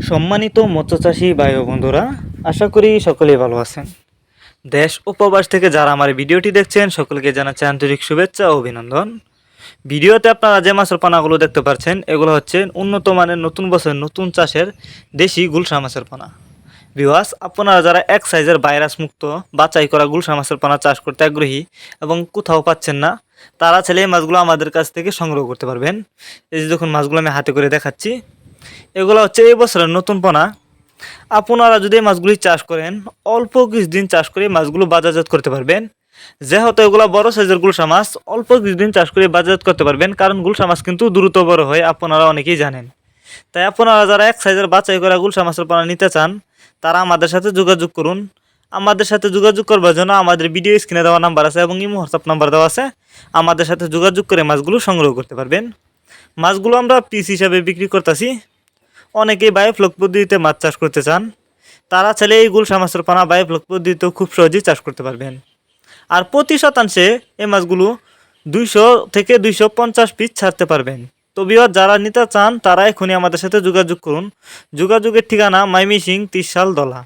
সম্মানিত মৎস্যচাষী ভাই ও বন্ধুরা, আশা করি সকলেই ভালো আছেন। দেশ ও প্রবাস থেকে যারা আমার ভিডিওটি দেখছেন সকলকে জানাচ্ছি আন্তরিক শুভেচ্ছা ও অভিনন্দন। ভিডিওতে আপনারা যে মাছের পোনাগুলো দেখতে পাচ্ছেন এগুলো হচ্ছে উন্নত মানের নতুন বছরের নতুন চাষের দেশি গুলশা মাছের পোনা। ভিউয়ার্স, আপনারা যারা এক সাইজের ভাইরাস মুক্ত বাছাই করা গুলশা মাছের পোনা চাষ করতে আগ্রহী এবং কোথাও পাচ্ছেন না, তারা চাইলে এই মাছগুলো আমাদের কাছ থেকে সংগ্রহ করতে পারবেন। এই যে দেখুন মাছগুলো আমি হাতে করে দেখাচ্ছি, এগুলো হচ্ছে এই বছরের নতুন পোনা। আপনারা যদি এই মাছগুলি চাষ করেন, অল্প কিছুদিন চাষ করে মাছগুলো বাজারজাত করতে পারবেন। যেহেতু এগুলো বড় সাইজের গুলশা মাছ, অল্প কিছুদিন চাষ করে বাজারজাত করতে পারবেন, কারণ গুলশা মাছ কিন্তু দ্রুত বড় হয়, আপনারা অনেকেই জানেন। তাই আপনারা যারা এক সাইজের বাছাই করা গুলশা মাছের পোনা নিতে চান, তারা আমাদের সাথে যোগাযোগ করুন। আমাদের সাথে যোগাযোগ করবার জন্য আমাদের ভিডিও স্ক্রিনে দেওয়া নাম্বার আছে এবং ইমো হোয়াটসঅ্যাপ নাম্বার দেওয়া আছে। আমাদের সাথে যোগাযোগ করে মাছগুলো সংগ্রহ করতে পারবেন। মাছগুলো আমরা পিস হিসাবে বিক্রি করতেছি। অনেকেই বায়োফ্লক পদ্ধতিতে মাছ চাষ করতে চান, তারা চাইলে এই গুলশা মাছের পোনা বায়োফ্লক পদ্ধতিতেও খুব সহজেই চাষ করতে পারবেন। আর প্রতি শতাংশে এই মাছগুলো 200 থেকে 250 পিস ছাড়তে পারবেন। তো ভিউয়ার, যারা নিতে চান তারা এখনই আমাদের সাথে যোগাযোগ করুন। যোগাযোগের ঠিকানা ময়মনসিংহ 30 দলা।